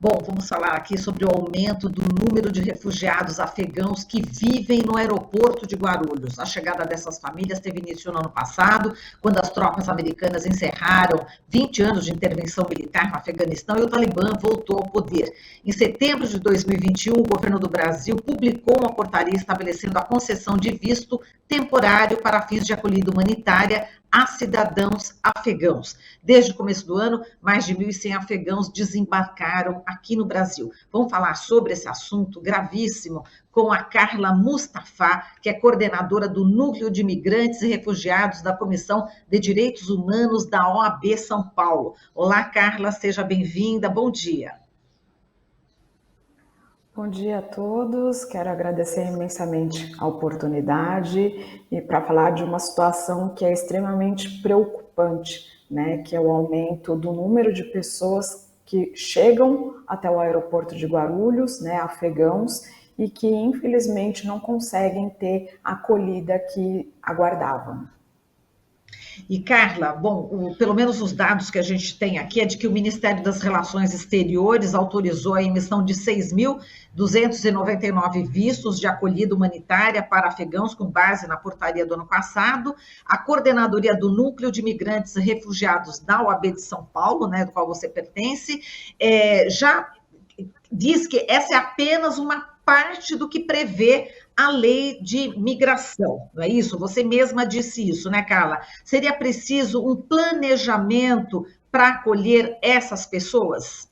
Bom, vamos falar aqui sobre o aumento do número de refugiados afegãos que vivem no aeroporto de Guarulhos. A chegada dessas famílias teve início no ano passado, quando as tropas americanas encerraram 20 anos de intervenção militar no Afeganistão e o Talibã voltou ao poder. Em setembro de 2021, o governo do Brasil publicou uma portaria estabelecendo a concessão de visto temporário para fins de acolhida humanitária a cidadãos afegãos. Desde o começo do ano, mais de 1.100 afegãos desembarcaram aqui no Brasil. Vamos falar sobre esse assunto gravíssimo com a Carla Mustafa, que é coordenadora do Núcleo de Imigrantes e Refugiados da Comissão de Direitos Humanos da OAB São Paulo. Olá, Carla, seja bem-vinda. Bom dia. Bom dia a todos, quero agradecer imensamente a oportunidade e para falar de uma situação que é extremamente preocupante, né, que é o aumento do número de pessoas que chegam até o aeroporto de Guarulhos, né, afegãos, e que infelizmente não conseguem ter a acolhida que aguardavam. E, Carla, bom, pelo menos os dados que a gente tem aqui é de que o Ministério das Relações Exteriores autorizou a emissão de 6.299 vistos de acolhida humanitária para afegãos com base na portaria do ano passado. A coordenadoria do Núcleo de Imigrantes e Refugiados da OAB de São Paulo, né, do qual você pertence, já diz que essa é apenas uma parte do que prevê a lei de migração, não é isso? Você mesma disse isso, né, Carla? Seria preciso um planejamento para acolher essas pessoas?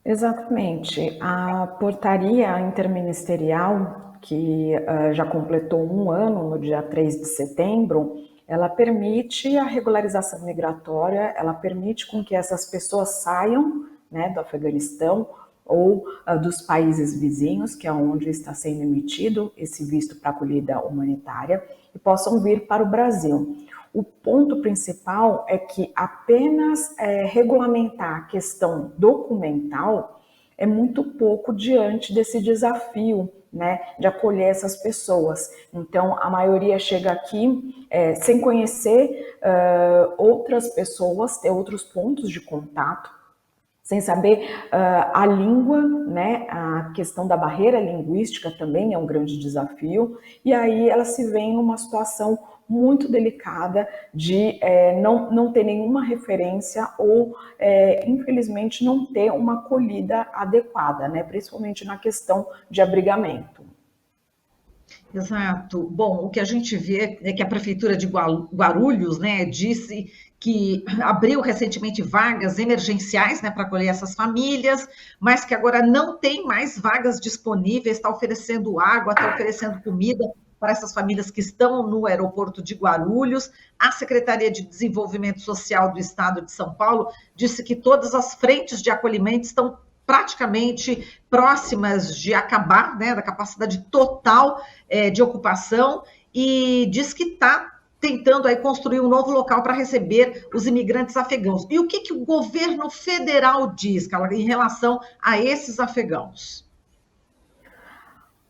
Exatamente. A portaria interministerial, que já completou um ano no dia 3 de setembro, ela permite a regularização migratória, ela permite com que essas pessoas saiam, né, do Afeganistão ou dos países vizinhos, que é onde está sendo emitido esse visto para acolhida humanitária, e possam vir para o Brasil. O ponto principal é que apenas regulamentar a questão documental é muito pouco diante desse desafio, né, de acolher essas pessoas. Então, a maioria chega aqui sem conhecer outras pessoas, ter outros pontos de contato, sem saber a língua, né, a questão da barreira linguística também é um grande desafio, e aí ela se vê em uma situação muito delicada de não ter nenhuma referência ou, infelizmente, não ter uma acolhida adequada, né, principalmente na questão de abrigamento. Exato. Bom, o que a gente vê é que a Prefeitura de Guarulhos, né, disse que abriu recentemente vagas emergenciais, né, para acolher essas famílias, mas que agora não tem mais vagas disponíveis, está oferecendo água, está oferecendo comida para essas famílias que estão no aeroporto de Guarulhos. A Secretaria de Desenvolvimento Social do Estado de São Paulo disse que todas as frentes de acolhimento estão praticamente próximas de acabar, né, da capacidade total de ocupação, e diz que está tentando aí construir um novo local para receber os imigrantes afegãos. E o que o governo federal diz, Carla, em relação a esses afegãos?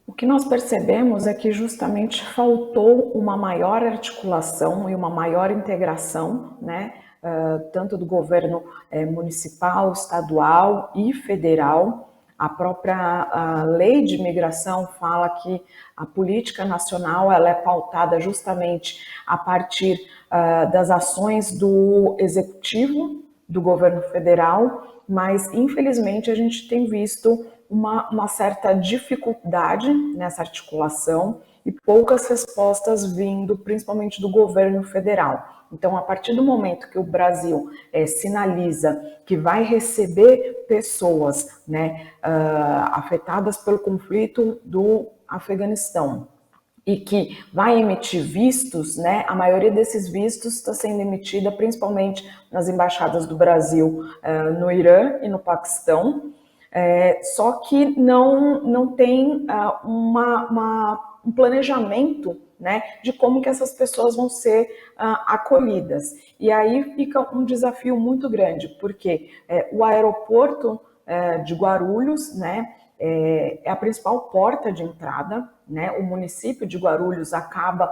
O que nós percebemos é que justamente faltou uma maior articulação e uma maior integração, né, tanto do governo municipal, estadual e federal. A própria lei de imigração fala que a política nacional ela é pautada justamente a partir das ações do executivo, do governo federal, mas infelizmente a gente tem visto uma certa dificuldade nessa articulação e poucas respostas vindo principalmente do governo federal. Então, a partir do momento que o Brasil sinaliza que vai receber pessoas, né, afetadas pelo conflito do Afeganistão, e que vai emitir vistos, né? A maioria desses vistos está sendo emitida principalmente nas embaixadas do Brasil no Irã e no Paquistão, só que não tem um planejamento, né, de como que essas pessoas vão ser acolhidas. E aí fica um desafio muito grande, porque o aeroporto de Guarulhos, né, é a principal porta de entrada né, o município de Guarulhos acaba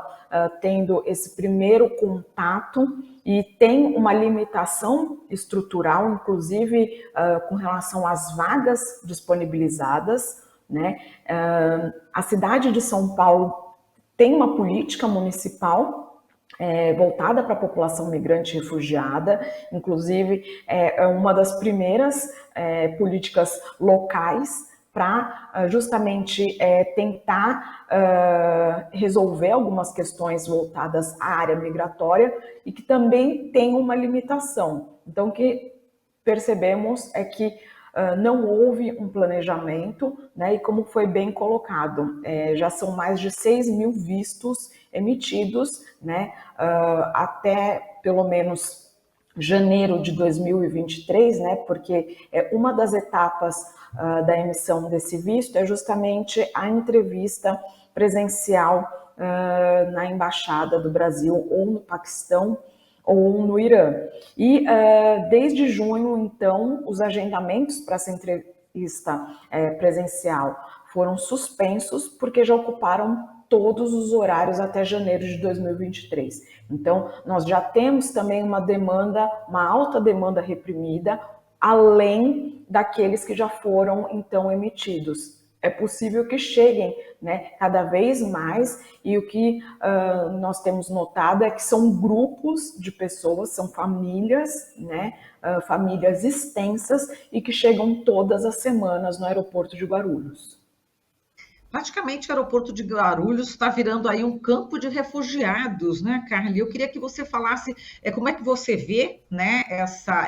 tendo esse primeiro contato e tem uma limitação estrutural, inclusive com relação às vagas disponibilizadas, né? A cidade de São Paulo tem uma política municipal voltada para a população migrante e refugiada, inclusive é uma das primeiras políticas locais para justamente tentar resolver algumas questões voltadas à área migratória e que também tem uma limitação. Então, o que percebemos é que não houve um planejamento, né, e como foi bem colocado, já são mais de 6 mil vistos emitidos, né, até pelo menos janeiro de 2023, né, porque uma das etapas da emissão desse visto é justamente a entrevista presencial na Embaixada do Brasil ou no Paquistão ou no Irã. E desde junho, então, os agendamentos para essa entrevista presencial foram suspensos porque já ocuparam todos os horários até janeiro de 2023. Então, nós já temos também uma demanda, uma alta demanda reprimida, além daqueles que já foram, então, emitidos. É possível que cheguem, né, cada vez mais, e o que nós temos notado é que são grupos de pessoas, são famílias, né, famílias extensas, e que chegam todas as semanas no aeroporto de Guarulhos. Praticamente o aeroporto de Guarulhos está virando aí um campo de refugiados, né, Carly? Eu queria que você falasse como é que você vê, né,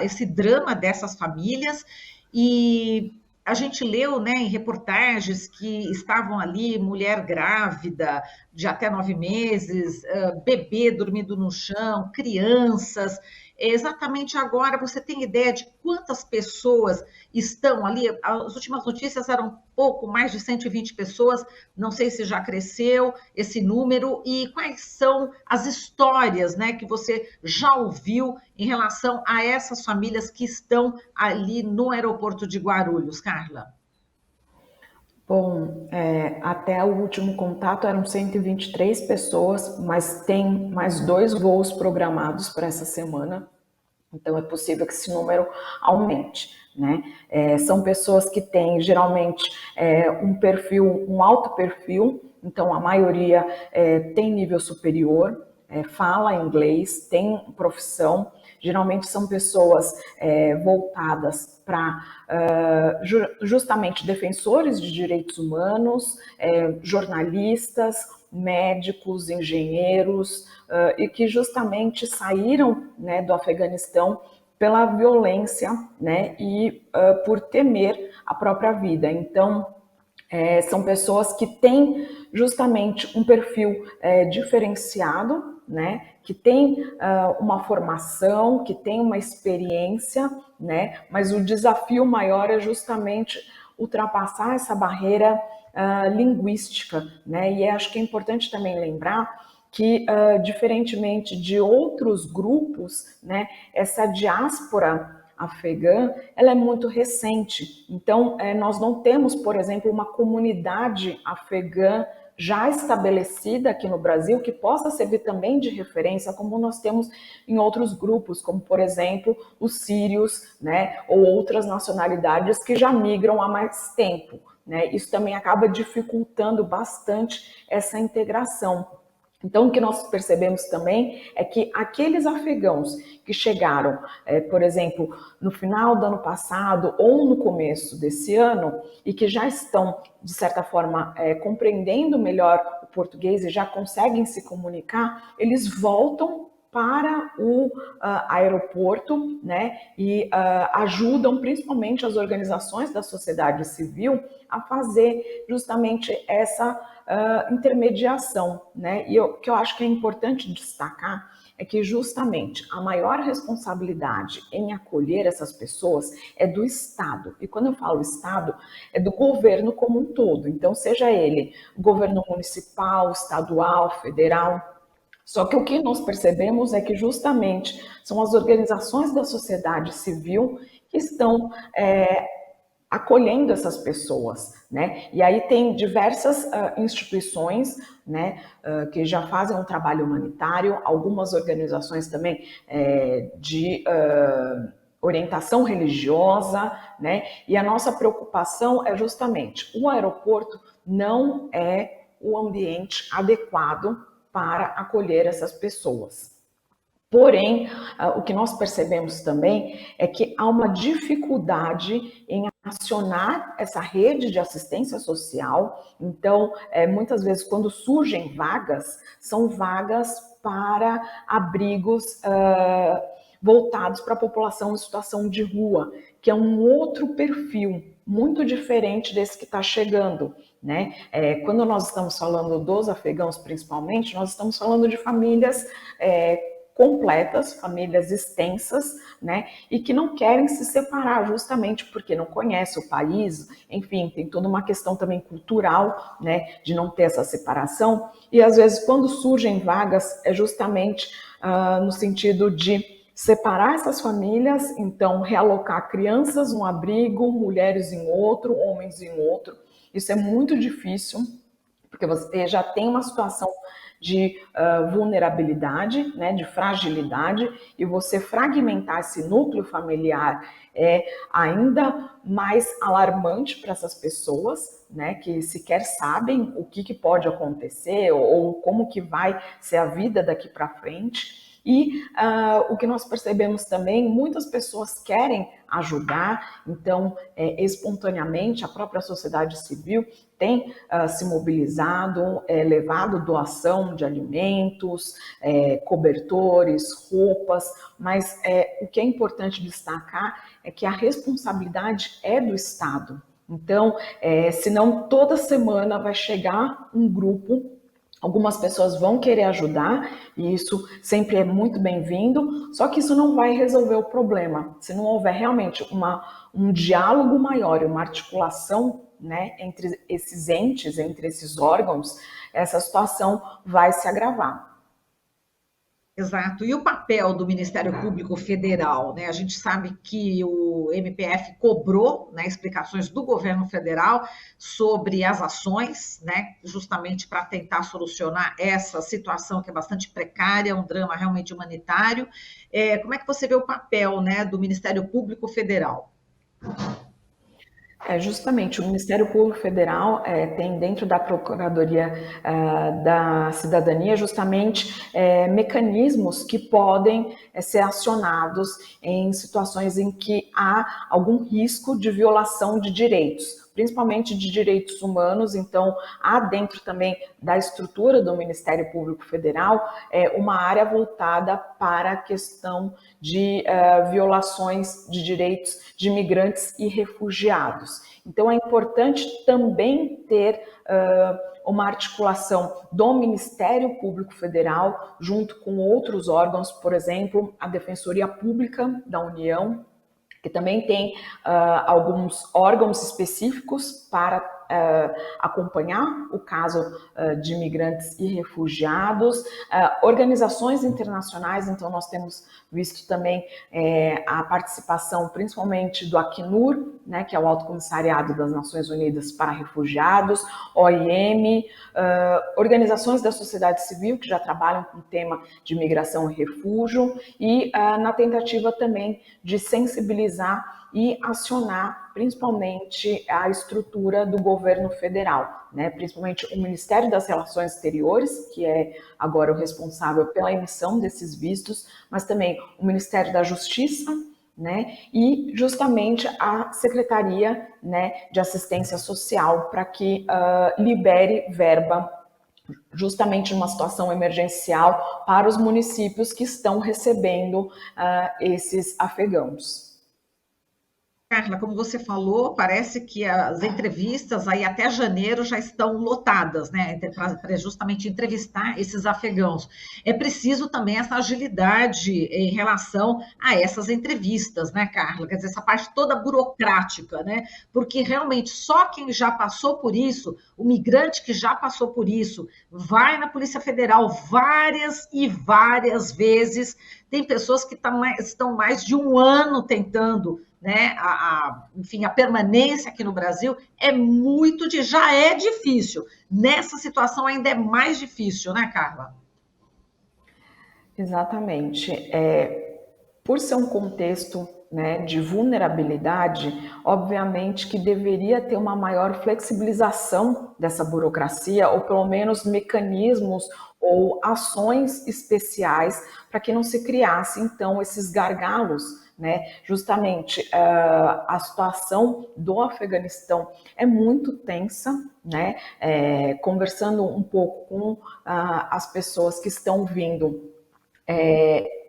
esse drama dessas famílias. E a gente leu, né, em reportagens que estavam ali mulher grávida de até 9 meses, bebê dormindo no chão, crianças. Exatamente agora, você tem ideia de quantas pessoas estão ali? As últimas notícias eram pouco mais de 120 pessoas, não sei se já cresceu esse número, e quais são as histórias, né, que você já ouviu em relação a essas famílias que estão ali no aeroporto de Guarulhos, Carla? Bom, até o último contato eram 123 pessoas, mas tem mais 2 voos programados para essa semana. Então, é possível que esse número aumente, né? São pessoas que têm, geralmente, um perfil, um alto perfil, então a maioria tem nível superior, fala inglês, tem profissão, geralmente são pessoas voltadas para justamente defensores de direitos humanos, jornalistas, médicos, engenheiros, e que justamente saíram, né, do Afeganistão pela violência, né, e por temer a própria vida. Então, são pessoas que têm justamente um perfil diferenciado, né, que tem uma formação, que tem uma experiência, né, mas o desafio maior é justamente ultrapassar essa barreira linguística, né, e acho que é importante também lembrar que, diferentemente de outros grupos, né, essa diáspora afegã, ela é muito recente. Então, nós não temos, por exemplo, uma comunidade afegã já estabelecida aqui no Brasil que possa servir também de referência, como nós temos em outros grupos, como, por exemplo, os sírios, né, ou outras nacionalidades que já migram há mais tempo, né? Isso também acaba dificultando bastante essa integração. Então, o que nós percebemos também é que aqueles afegãos que chegaram, por exemplo, no final do ano passado ou no começo desse ano, e que já estão, de certa forma, compreendendo melhor o português e já conseguem se comunicar, eles voltam para o aeroporto, né, e ajudam principalmente as organizações da sociedade civil a fazer justamente essa intermediação, né? E o que eu acho que é importante destacar é que justamente a maior responsabilidade em acolher essas pessoas é do Estado. E quando eu falo Estado, é do governo como um todo. Então, seja ele governo municipal, estadual, federal. Só que o que nós percebemos é que justamente são as organizações da sociedade civil que estão acolhendo essas pessoas, né? E aí tem diversas instituições, né, que já fazem um trabalho humanitário, algumas organizações também de orientação religiosa, né? E a nossa preocupação é justamente o aeroporto não é o ambiente adequado para acolher essas pessoas. Porém, o que nós percebemos também é que há uma dificuldade em acionar essa rede de assistência social. Então, muitas vezes, quando surgem vagas, são vagas para abrigos voltados para a população em situação de rua, que é um outro perfil muito diferente desse que está chegando, né? Quando nós estamos falando dos afegãos, principalmente, nós estamos falando de famílias completas, famílias extensas, né, e que não querem se separar justamente porque não conhecem o país, enfim, tem toda uma questão também cultural, né, de não ter essa separação, e às vezes quando surgem vagas é justamente no sentido de separar essas famílias, então realocar crianças num abrigo, mulheres em outro, homens em outro. Isso é muito difícil, porque você já tem uma situação de vulnerabilidade, né, de fragilidade, e você fragmentar esse núcleo familiar é ainda mais alarmante para essas pessoas, né, que sequer sabem o que pode acontecer ou como que vai ser a vida daqui para frente. E o que nós percebemos também, muitas pessoas querem ajudar, então, espontaneamente, a própria sociedade civil tem se mobilizado, levado doação de alimentos, cobertores, roupas, mas o que é importante destacar é que a responsabilidade é do Estado. Então, senão toda semana vai chegar um grupo. Algumas pessoas vão querer ajudar e isso sempre é muito bem-vindo, só que isso não vai resolver o problema. Se não houver realmente um diálogo maior e uma articulação, né, entre esses entes, entre esses órgãos, essa situação vai se agravar. Exato. E o papel do Ministério Público Federal, né? A gente sabe que o MPF cobrou, né, explicações do governo federal sobre as ações, né, justamente para tentar solucionar essa situação que é bastante precária, um drama realmente humanitário. Como é que você vê o papel, né, do Ministério Público Federal? Justamente, o Ministério Público Federal tem dentro da Procuradoria da Cidadania justamente mecanismos que podem ser acionados em situações em que há algum risco de violação de direitos, principalmente de direitos humanos. Então, há dentro também da estrutura do Ministério Público Federal uma área voltada para a questão de violações de direitos de imigrantes e refugiados. Então, é importante também ter uma articulação do Ministério Público Federal junto com outros órgãos, por exemplo, a Defensoria Pública da União, que também tem alguns órgãos específicos para acompanhar o caso de imigrantes e refugiados, organizações internacionais. Então nós temos visto também a participação principalmente do Acnur, né, que é o Alto Comissariado das Nações Unidas para Refugiados, OIM, organizações da sociedade civil que já trabalham com o tema de migração e refúgio, e na tentativa também de sensibilizar e acionar principalmente a estrutura do governo federal, né? Principalmente o Ministério das Relações Exteriores, que é agora o responsável pela emissão desses vistos, mas também o Ministério da Justiça, né? E justamente a Secretaria, né, de Assistência Social, para que libere verba justamente numa situação emergencial para os municípios que estão recebendo esses afegãos. Carla, como você falou, parece que as entrevistas aí até janeiro já estão lotadas, né? Para justamente entrevistar esses afegãos. É preciso também essa agilidade em relação a essas entrevistas, né, Carla? Quer dizer, essa parte toda burocrática, né? Porque realmente só quem já passou por isso, o migrante que já passou por isso, vai na Polícia Federal várias e várias vezes, tem pessoas que estão mais de um ano tentando, né, enfim, a permanência aqui no Brasil já é difícil. Nessa situação ainda é mais difícil, né, Carla? Exatamente. Por ser um contexto, né, de vulnerabilidade, obviamente que deveria ter uma maior flexibilização dessa burocracia, ou pelo menos mecanismos ou ações especiais para que não se criasse, então, esses gargalos, né? Justamente a situação do Afeganistão é muito tensa, né? Conversando um pouco com as pessoas que estão vindo,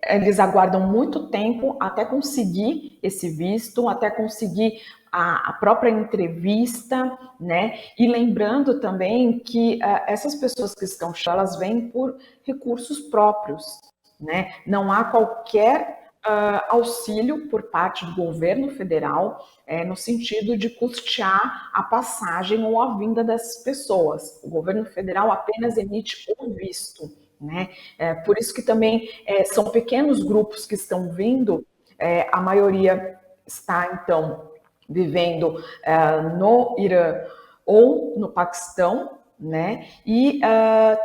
eles aguardam muito tempo até conseguir esse visto, até conseguir a própria entrevista, né? E lembrando também que essas pessoas que estão chegando, elas vêm por recursos próprios, né? Não há qualquer auxílio por parte do governo federal no sentido de custear a passagem ou a vinda dessas pessoas. O governo federal apenas emite o visto, né? Por isso que também são pequenos grupos que estão vindo, a maioria está, então, vivendo no Irã ou no Paquistão, né? E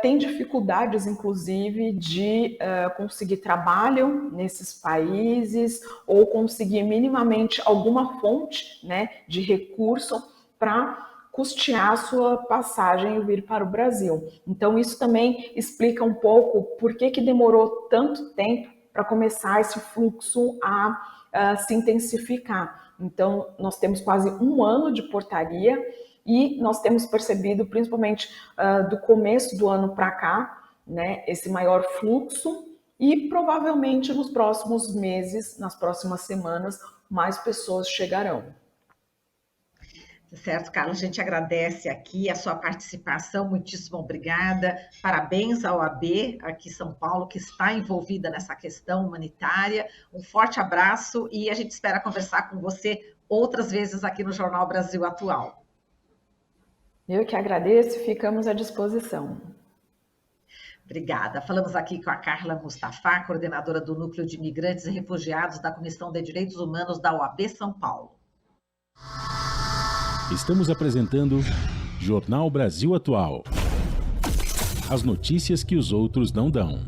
tem dificuldades, inclusive, de conseguir trabalho nesses países ou conseguir minimamente alguma fonte, né, de recurso para custear a sua passagem e vir para o Brasil. Então, isso também explica um pouco por que demorou tanto tempo para começar esse fluxo a se intensificar. Então, nós temos quase um ano de portaria e nós temos percebido, principalmente do começo do ano para cá, né, esse maior fluxo, e provavelmente nos próximos meses, nas próximas semanas, mais pessoas chegarão. Certo, Carla, a gente agradece aqui a sua participação, muitíssimo obrigada. Parabéns à OAB aqui em São Paulo, que está envolvida nessa questão humanitária. Um forte abraço e a gente espera conversar com você outras vezes aqui no Jornal Brasil Atual. Eu que agradeço, ficamos à disposição. Obrigada. Falamos aqui com a Carla Mustafa, coordenadora do Núcleo de Imigrantes e Refugiados da Comissão de Direitos Humanos da OAB São Paulo. Estamos apresentando Jornal Brasil Atual. As notícias que os outros não dão.